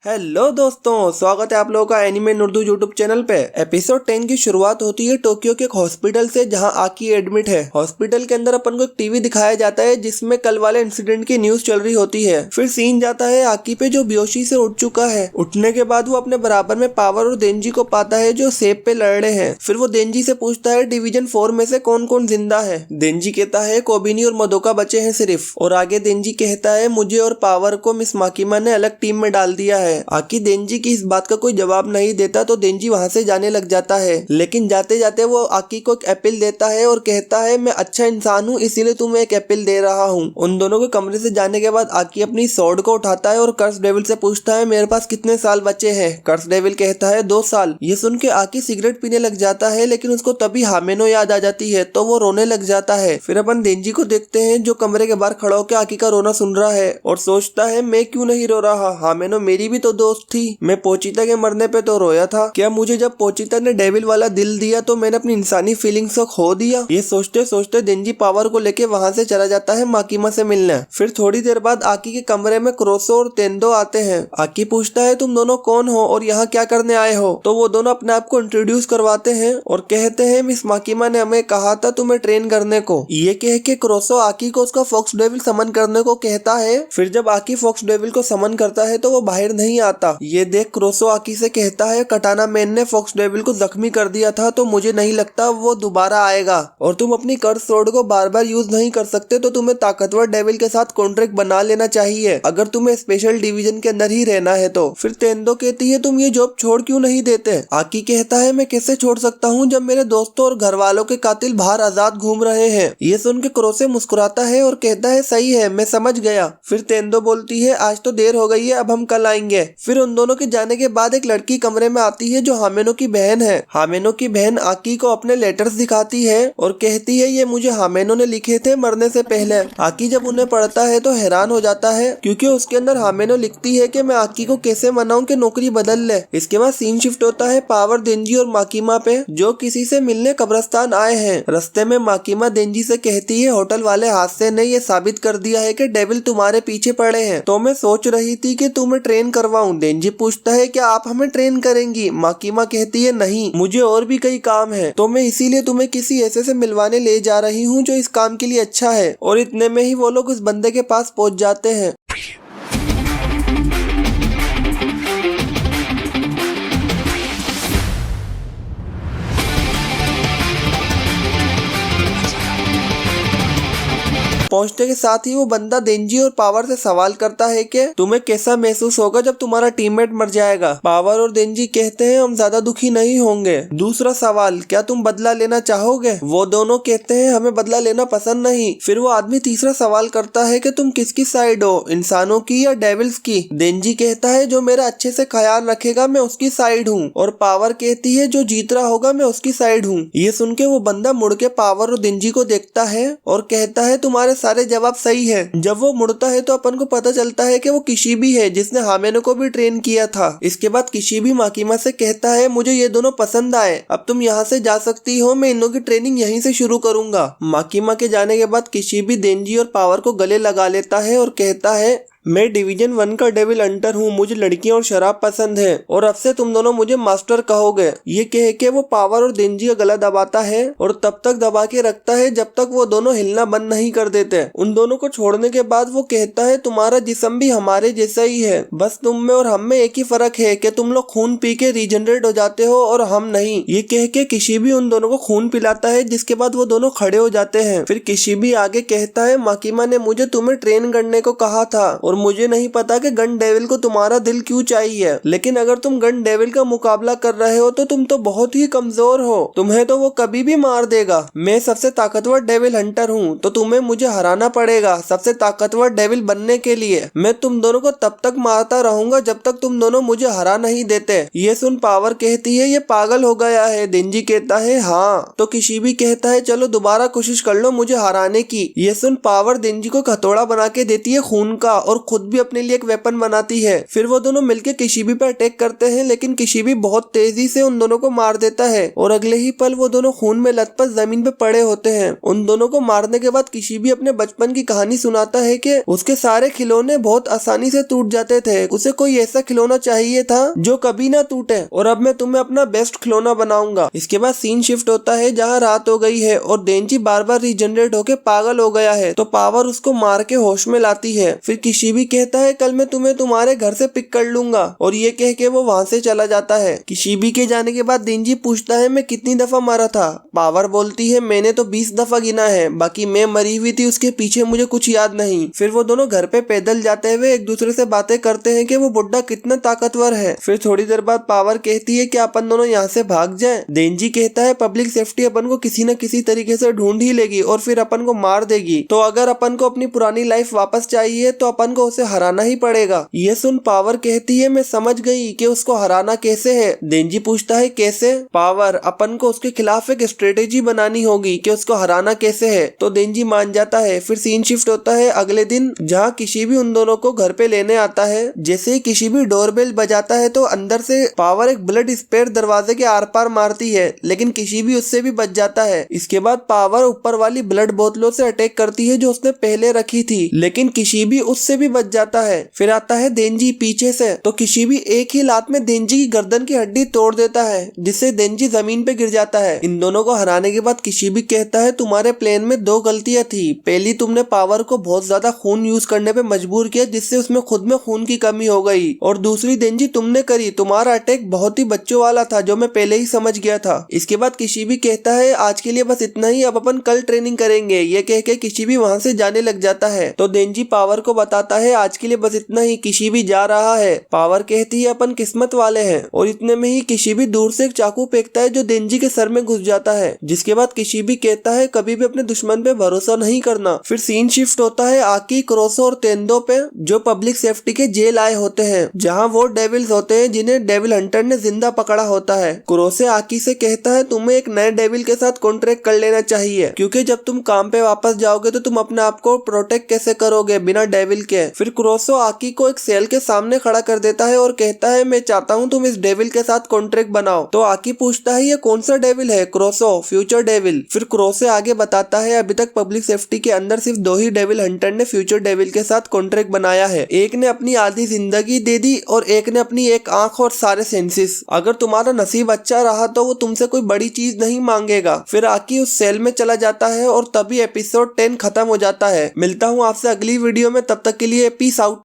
Hello दोस्तों, स्वागत है आप लोगों का एनिमे उर्दू यूट्यूब चैनल पे। एपिसोड 10 की शुरुआत होती है टोक्यो के एक हॉस्पिटल से जहां आकी एडमिट है। हॉस्पिटल के अंदर अपन को एक टीवी दिखाया जाता है जिसमें कल वाले इंसिडेंट की न्यूज चल रही होती है। फिर सीन जाता है आकी पे जो बेहोशी से उठ चुका है। उठने के बाद वो अपने बराबर में पावर और देंजी को पाता है जो सेब पे लड़ रहे हैं। फिर वो देंजी से पूछता है डिवीजन 4 में से कौन कौन जिंदा है। देंजी कहता है कोबिनी और मदोका बचे हैं सिर्फ। और आगे देंजी कहता है मुझे और पावर को मिस माकिमा ने अलग टीम में डाल दिया है। आकी देंजी की इस बात का कोई जवाब नहीं देता तो देंजी वहां से जाने लग जाता है। लेकिन जाते जाते वो आकी को एक एप्पल देता है और कहता है मैं अच्छा इंसान हूँ इसीलिए तुम्हें एक एप्पल दे रहा हूँ। उन दोनों के कमरे से जाने के बाद आकी अपनी स्वॉर्ड को उठाता है और कर्स डेविल से पूछता है मेरे पास कितने साल बचे हैं। कर्स डेविल कहता है 2 साल। ये सुन के आकी सिगरेट पीने लग जाता है लेकिन उसको तभी हामेनो याद आ जाती है तो वो रोने लग जाता है। फिर अपन देंजी को देखते हैं जो कमरे के बाहर खड़ा होकर आकी का रोना सुन रहा है और सोचता है मैं क्यों नहीं रो रहा, हामेनो मेरी भी तो दोस्त थी। मैं पोचिता के मरने पे तो रोया था, क्या मुझे जब पोचिता ने डेविल वाला दिल दिया तो मैंने अपनी इंसानी फीलिंग्स को खो दिया। ये सोचते सोचते देंजी पावर को लेके वहां से चला जाता है माकिमा से मिलने। फिर थोड़ी देर बाद आकी के कमरे में क्रोसो और तेंदो आते हैं। आकी पूछता है तुम दोनों कौन हो और यहाँ क्या करने आए हो। तो वो दोनों अपने आप को इंट्रोड्यूस करवाते हैं और कहते हैं मिस माकिमा ने हमें कहा था तुम्हें ट्रेन करने को। ये कह के क्रोसो आकी को उसका फॉक्स डेविल समन करने को कहता है। फिर जब आकी फॉक्स डेविल को समन करता है तो वो बाहर नहीं आता। ये देख क्रोसो आकी से कहता है कटाना मैन ने फॉक्स डेविल को जख्मी कर दिया था तो मुझे नहीं लगता वो दोबारा आएगा और तुम अपनी कर्स स्वॉर्ड को बार बार यूज नहीं कर सकते तो तुम्हें ताकतवर डेविल के साथ कॉन्ट्रैक्ट बना लेना चाहिए अगर तुम्हें स्पेशल डिवीजन के अंदर ही रहना है तो। फिर तेंदो कहती है तुम ये जॉब छोड़ क्यों नहीं देते। आकी कहता है मैं कैसे छोड़ सकता हूँ जब मेरे दोस्तों और घर वालों के कातिल बाहर आजाद घूम रहे हैं। ये सुन के क्रोसो मुस्कुराता है और कहता है सही है मैं समझ गया। फिर तेंदो बोलती है आज तो देर हो गई है अब हम कल आएंगे। फिर उन दोनों के जाने के बाद एक लड़की कमरे में आती है जो हामेनो की बहन है। हामेनो की बहन आकी को अपने लेटर्स दिखाती है और कहती है ये मुझे हामेनो ने लिखे थे मरने से पहले। आकी जब उन्हें पढ़ता है तो हैरान हो जाता है क्योंकि उसके अंदर हामेनो लिखती है कि मैं आकी को कैसे मनाऊं कि नौकरी बदल ले। इसके बाद सीन शिफ्ट होता है पावर देंजी और माकिमा पे जो किसी से मिलने कब्रिस्तान आए हैं। रास्ते में माकिमा देंजी से कहती है होटल वाले हादसे ने ये साबित कर दिया है कि डेविल तुम्हारे पीछे पड़े हैं तो मैं सोच रही थी कि तुम्हें ट्रेन करवाऊं। देंजी पूछता है क्या आप हमें ट्रेन करेंगी। माकिमा कहती है नहीं मुझे और भी कई काम है तो मैं इसीलिए तुम्हें किसी ऐसे से मिलवाने ले जा रही हूँ जो इस काम के लिए अच्छा है। और इतने में ही वो लोग उस बंदे के पास पहुँच जाते हैं। पहुंचने के साथ ही वो बंदा देंजी और पावर से सवाल करता है कि तुम्हें कैसा महसूस होगा जब तुम्हारा टीममेट मर जाएगा। पावर और देंजी कहते हैं हम ज्यादा दुखी नहीं होंगे। दूसरा सवाल क्या तुम बदला लेना चाहोगे। वो दोनों कहते हैं हमें बदला लेना पसंद नहीं। फिर वो आदमी तीसरा सवाल करता है कि तुम किसकी साइड हो, इंसानों की या डेविल्स की। देंजी कहता है जो मेरा अच्छे से ख्याल रखेगा मैं उसकी साइड हूँ। और पावर कहती है जो जीत रहा होगा मैं उसकी साइड हूँ। ये सुन के वो बंदा मुड़ के पावर और देंजी को देखता है और कहता है तुम्हारे सारे जवाब सही है। जब वो मुड़ता है तो अपन को पता चलता है कि वो किशिबी है जिसने हामेनो को भी ट्रेन किया था। इसके बाद किशिबी माकिमा से कहता है मुझे ये दोनों पसंद आए, अब तुम यहाँ से जा सकती हो, मैं इन लोगों की ट्रेनिंग यहीं से शुरू करूंगा। माकिमा के जाने के बाद किशिबी देंजी और पावर को गले लगा लेता है और कहता है मैं डिवीजन 1 का डेविल हंटर हूँ, मुझे लड़कियां और शराब पसंद है और अब से तुम दोनों मुझे मास्टर कहोगे। ये कह के वो पावर और देंजी का गला दबाता है और तब तक दबा के रखता है जब तक वो दोनों हिलना बंद नहीं कर देते। उन दोनों को छोड़ने के बाद वो कहता है तुम्हारा जिस्म भी हमारे जैसा ही है, बस तुम में और हम में एक ही फर्क है कि तुम लोग खून पी के रीजनरेट हो जाते हो और हम नहीं। ये कह के किशिबी उन दोनों को खून पिलाता है जिसके बाद वो दोनों खड़े हो जाते हैं। फिर किशिबी आगे कहता है माकिमा ने मुझे तुम्हें ट्रेन करने को कहा था और मुझे नहीं पता कि गन डेविल को तुम्हारा दिल क्यों चाहिए, लेकिन अगर तुम गन डेविल का मुकाबला कर रहे हो तो तुम तो बहुत ही कमजोर हो, तुम्हें तो वो कभी भी मार देगा। मैं सबसे ताकतवर डेविल हंटर हूँ तो तुम्हें मुझे हराना पड़ेगा। सबसे ताकतवर डेविल बनने के लिए मैं तुम दोनों को तब तक मारता रहूंगा जब तक तुम दोनों मुझे हरा नहीं देते। ये सुन पावर कहती है ये पागल हो गया है। देंजी कहता है हाँ। तो किशिबी कहता है चलो दोबारा कोशिश कर लो मुझे हराने की। ये सुन पावर देंजी को हथौड़ा बना के देती है खून का और खुद भी अपने लिए एक वेपन बनाती है। फिर वो दोनों मिलकर किशिबी पर अटैक करते हैं, लेकिन किशिबी बहुत तेजी से उन दोनों को मार देता है और अगले ही पल वो दोनों खून में लथपथ जमीन पे पड़े होते हैं। उन दोनों को मारने के बाद किशिबी अपने बचपन की कहानी सुनाता है कि उसके सारे खिलौने बहुत आसानी से टूट जाते थे, उसे कोई ऐसा खिलौना चाहिए था जो कभी ना टूटे और अब मैं तुम्हें अपना बेस्ट खिलौना बनाऊंगा। इसके बाद सीन शिफ्ट होता है जहाँ रात हो गई है और देंजी बार बार रीजनरेट होके पागल हो गया है, तो पावर उसको मार के होश में लाती है। फिर किशिबी कहता है कल मैं तुम्हें तुम्हारे घर से पिक कर लूंगा और ये कह के वो वहाँ से चला जाता है। किशिबी के जाने के बाद देंजी पूछता है मैं कितनी दफा मरा था। पावर बोलती है मैंने तो 20 दफा गिना है, बाकी मैं मरी हुई थी उसके पीछे मुझे कुछ याद नहीं। फिर वो दोनों घर पे पैदल जाते हुए एक दूसरे से बातें करते हैं कि वो बुड्ढा कितना ताकतवर है। फिर थोड़ी देर बाद पावर कहती है कि अपन दोनों यहाँ से भाग जाएं। देंजी कहता है पब्लिक सेफ्टी अपन को किसी न किसी तरीके से ढूंढ ही लेगी और फिर अपन को मार देगी, तो अगर अपन को अपनी पुरानी लाइफ वापस चाहिए तो अपन को उसे हराना ही पड़ेगा। ये सुन पावर कहती है मैं समझ गई कि उसको हराना कैसे है। देंजी पूछता है कैसे। पावर अपन को उसके खिलाफ एक स्ट्रेटेजी बनानी होगी कि उसको हराना कैसे है, तो देंजी मान जाता है। फिर सीन शिफ्ट होता है अगले दिन जहाँ किशिबी उन दोनों को घर पे लेने आता है। जैसे ही किशिबी डोरबेल बजाता है तो अंदर से पावर एक ब्लड स्पेयर दरवाजे के आर पार मारती है, लेकिन किशिबी उससे भी बच जाता है। इसके बाद पावर ऊपर वाली ब्लड बोतलों से अटैक करती है जो उसने पहले रखी थी, लेकिन किशिबी उससे भी बच जाता है। फिर आता है देंजी पीछे से, तो किशिबी एक ही लात में देंजी की गर्दन की हड्डी तोड़ देता है, जिससे देंजी जमीन पे गिर जाता है। इन दोनों को हराने के बाद किशिबी कहता है तुम्हारे प्लान में 2 गलतियां थी। पहली, तुमने पावर को बहुत ज्यादा खून यूज करने पे मजबूर किया जिससे उसमें खुद में खून की कमी हो गई, और दूसरी देंजी तुमने करी, तुम्हारा अटैक बहुत ही बच्चों वाला था जो मैं पहले ही समझ गया था। इसके बाद किशिबी कहता है आज के लिए बस इतना ही, अब अपन कल ट्रेनिंग करेंगे। ये कह के किशिबी वहाँ से जाने लग जाता है, तो देंजी पावर को बताता है आज के लिए बस इतना ही, किशिबी जा रहा है। पावर कहती है अपन किस्मत वाले हैं, और इतने में ही किशिबी दूर से एक चाकू फेंकता है जो देंजी के सर में घुस जाता है। जिसके बाद किशिबी कहता है कभी भी अपने दुश्मन पे भरोसा नहीं करना। फिर सीन शिफ्ट होता है आकी, क्रोसो और तेंदो पे, जो पब्लिक सेफ्टी के जेल आए होते हैं, जहाँ वो डेविल्स होते हैं जिन्हें डेविल हंटर ने जिंदा पकड़ा होता है। क्रोसे आकी से कहता है तुम्हें एक नए डेविल के साथ कॉन्ट्रैक्ट कर लेना चाहिए, क्योंकि जब तुम काम पे वापस जाओगे तो तुम अपने आप को प्रोटेक्ट कैसे करोगे बिना डेविल के। फिर क्रोसो आकी को एक सेल के सामने खड़ा कर देता है और कहता है मैं चाहता हूँ तुम इस डेविल के साथ कॉन्ट्रैक्ट बनाओ। तो आकी पूछता है ये कौन सा डेविल है। Croissant future devil. फिर क्रोसे आगे बताता है अभी तक पब्लिक सेफ्टी के अंदर सिर्फ 2 ही डेविल हंटर ने फ्यूचर डेविल के साथ कॉन्ट्रैक्ट बनाया है, एक ने अपनी आधी जिंदगी दे दी और एक ने अपनी एक आंख और सारे सेंसेस। अगर तुम्हारा नसीब अच्छा रहा तो वो तुमसे कोई बड़ी चीज नहीं मांगेगा। फिर आकी उस सेल में चला जाता है और तभी एपिसोड 10 खत्म हो जाता है। मिलता हूँ आपसे अगली वीडियो में, तब तक के लिए पीस आउट।